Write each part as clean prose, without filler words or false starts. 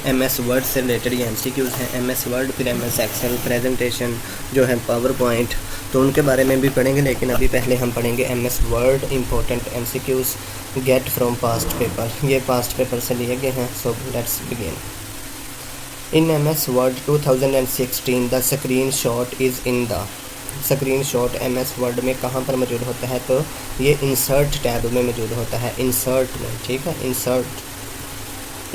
MS word से related ये MCQs हैं। MS वर्ड, फिर MS एक्सेल, प्रेजेंटेशन जो है पावर पॉइंट, तो उनके बारे में भी पढ़ेंगे, लेकिन अभी पहले हम पढ़ेंगे MS word important MCQs get from past paper. ये पास्ट पेपर से लिए गए हैं। So let's begin. In MS word 2016 the screen shot is in the screen shot MS Word में कहाँ पर मौजूद होता है, तो ये इंसर्ट टैब में मौजूद होता है, इंसर्ट में, ठीक है, insert.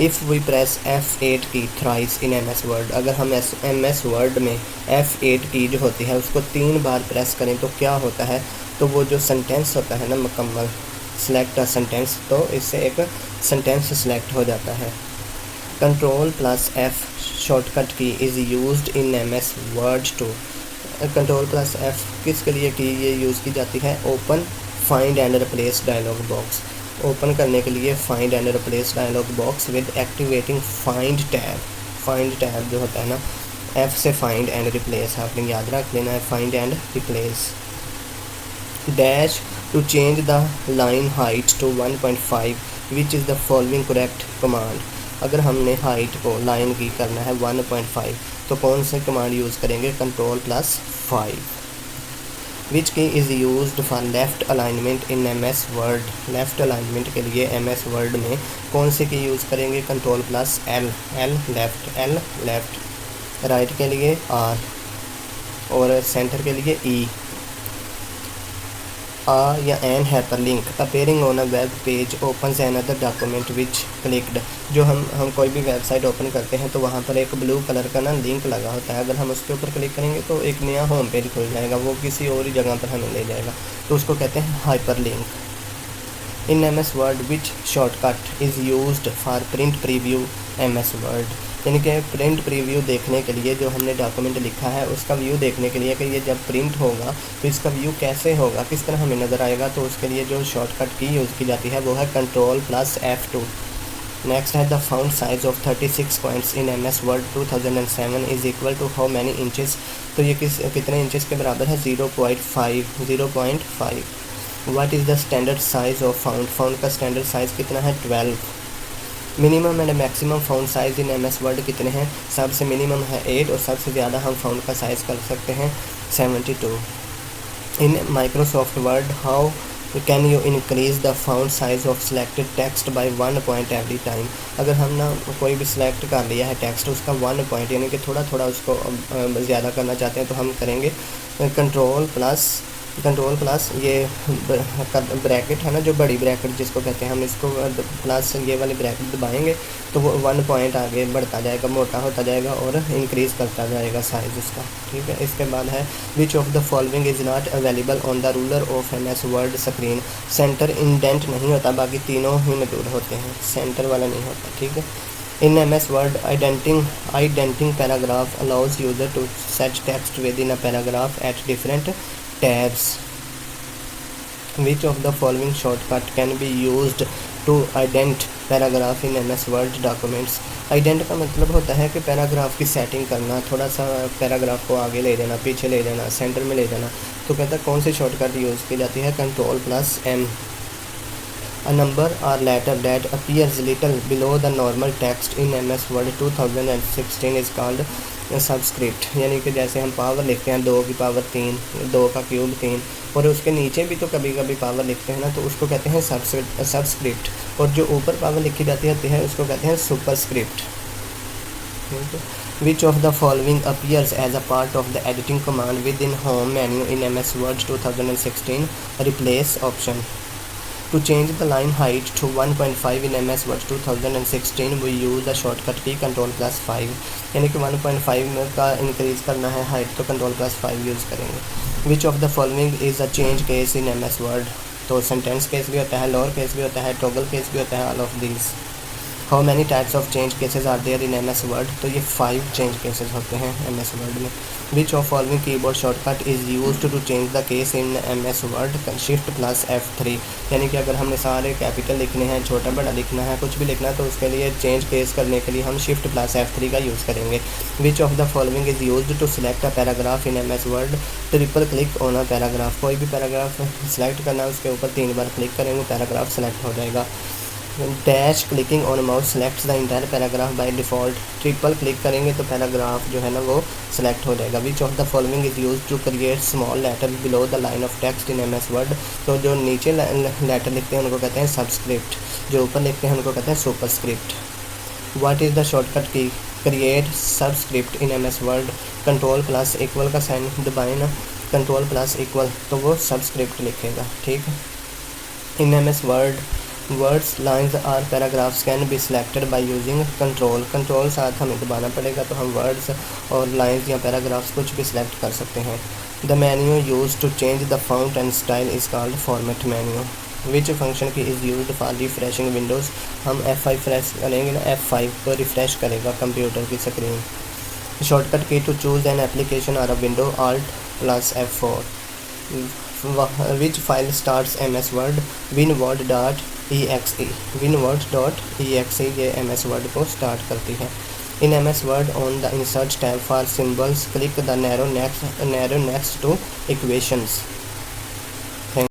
If we press F8 की थ्राइस इन MS वर्ड, अगर हम MS वर्ड में F8 की जो होती है उसको 3 बार प्रेस करें तो क्या होता है, तो वो जो सेंटेंस होता है ना मुकम्मल, सेलेक्ट अ सेंटेंस, तो इससे एक सेंटेंस सेलेक्ट हो जाता है। Control plus F shortcut key is used in MS Word to, control plus F किसके लिए की ये यूज़ की जाती है, open find and replace dialog box, open करने के लिए find and replace dialog box with activating find tab. Find tab जो होता है ना, F से फाइंड एंड रिप्लेस आपने याद रख लेना है, find and replace. Dash to change the line height to 1.5 which is the following correct command, अगर हमने हाइट को लाइन की करना है 1.5 तो कौन से कमांड यूज़ करेंगे, कंट्रोल प्लस 5। विच की is used for left alignment in MS word, left alignment के लिए MS वर्ड में कौन से की यूज़ करेंगे, control plus L, L left, right के लिए R और सेंटर के लिए E। या an hyperlink appearing on a web page opens another document which clicked, जो हम कोई भी वेबसाइट ओपन करते हैं तो वहाँ पर एक ब्लू कलर का ना लिंक लगा होता है, अगर हम उसके ऊपर क्लिक करेंगे तो एक नया होम पेज खुल जाएगा, वो किसी और ही जगह पर हमें ले जाएगा, तो उसको कहते हैं hyperlink. In MS word which shortcut is used for print preview MS word, यानी कि प्रिंट प्रीव्यू देखने के लिए जो हमने डॉक्यूमेंट लिखा है उसका व्यू देखने के लिए कि ये जब प्रिंट होगा तो इसका व्यू कैसे होगा, किस तरह हमें नज़र आएगा, तो उसके लिए जो शॉर्टकट की यूज़ की जाती है वो है कंट्रोल प्लस F2। नेक्स्ट है the font size of 36 points in MS Word 2007 is equal to how many inches, तो ये कितने इंचज़ के बराबर है, 0.5। What is the standard size of font का स्टैंडर्ड साइज़ कितना है, 12। Minimum and maximum font size in MS Word कितने हैं, सबसे मिनिमम है 8 और सबसे ज़्यादा हम फाउंड का साइज़ कर सकते हैं 72। In Microsoft word how can you increase the found size of selected text bye 1 point every time, अगर हम ना कोई भी सिलेक्ट कर लिया है टेक्स्ट उसका 1 पॉइंट यानी कि थोड़ा थोड़ा उसको ज़्यादा करना चाहते हैं तो हम करेंगे कंट्रोल प्लस ये ब्रैकेट है ना, जो बड़ी ब्रैकेट जिसको कहते हैं, हम इसको प्लस ये वाली ब्रैकेट दबाएंगे तो वो 1 पॉइंट आगे बढ़ता जाएगा, मोटा होता जाएगा और इंक्रीज़ करता जाएगा साइज़ उसका, ठीक है। इसके बाद है विच of the following is not available on the ruler of MS word screen, centre indent नहीं होता, बाकी तीनों ही मौजूद होते हैं, सेंटर वाला नहीं होता, ठीक है। In MS Word, indenting paragraph allows user to set text within a paragraph at different tabs. Which of the following shortcut can be used to indent paragraph in MS Word documents? Indent का मतलब होता है कि paragraph की setting करना, थोड़ा सा paragraph को आगे ले जाना, पीछे ले जाना, सेंटर में ले जाना, तो कहता है कौन सी शॉर्टकट यूज़ की जाती है, control plus M। A number or letter that appears little below the normal text in MS Word 2016 is called subscript, यानी कि जैसे हम पावर लिखते हैं 2 की पावर 3, 2 का क्यूब 3, और उसके नीचे भी तो कभी कभी पावर लिखते हैं ना, तो उसको कहते हैं सबस्क्रिप्ट, और जो ऊपर पावर लिखी जाती है उसको कहते हैं superscript. Which of the following appears as a part of the editing command within home menu in MS Word 2016? Replace option. To change the line height to 1.5 in MS Word 2016 we use the shortcut key control plus 5, यानी कि 1.5 का increase करना है height तो control plus 5 use करेंगे। Which of the following is a change case in MS Word, तो sentence case भी होता है, लोअर केस भी होता है, टॉगल केस भी होता है, all of these. How many types of change cases are there in MS Word, तो ये 5 चेंज केसेस होते हैं MS वर्ड में। Which of following keyboard shortcut is used to change the case in MS Word, shift plus F3, यानी कि अगर हमने सारे कैपिटल लिखने हैं, छोटा बड़ा लिखना है, कुछ भी लिखना है तो उसके लिए चेंज केस करने के लिए हम शिफ्ट प्लस F3 का यूज़ करेंगे। Which of the following is used to select a paragraph in MS Word, triple click on a paragraph, कोई भी पैराग्राफ सेलेक्ट करना है उसके ऊपर 3 बार क्लिक करेंगे पैराग्राफ सेलेक्ट हो जाएगा। Dash clicking on mouse selects the entire paragraph by default. Triple click करेंगे तो पैराग्राफ जो है ना वो सेलेक्ट हो जाएगा। Which of the following is use to create small letter below the line of text in MS Word. तो जो नीचे लेटर लिखते हैं उनको कहते हैं सबस्क्रिप्ट, जो ऊपर लिखते हैं उनको कहते हैं superscript. What is the shortcut की क्रिएट सबस्क्रिप्ट इन MS word. Control plus equal का साइन दबाए ना, कंट्रोल प्लस इक्वल तो वो सबस्क्रिप्ट लिखेगा, ठीक है। In MS Word words lines or paragraphs can be selected by using control साथ हमें दबाना पड़ेगा तो हम वर्ड्स और लाइन्स या पैराग्राफ्स कुछ भी सिलेक्ट कर सकते हैं। The menu use to change the font and style is called format menu. Which function key is used for refreshing Windows. हम F5 प्रेस करेंगे ना, F5 तो रिफ़्रेश करेगा कंप्यूटर की स्क्रीन। शॉर्टकट की टू चूज़ एन एप्लीकेशन और अ window Alt plus F4। विच file starts MS word winword.exe। winword.exe ये MS word को स्टार्ट करती है। In MS word on the insert tab for symbols click the narrow next two equations.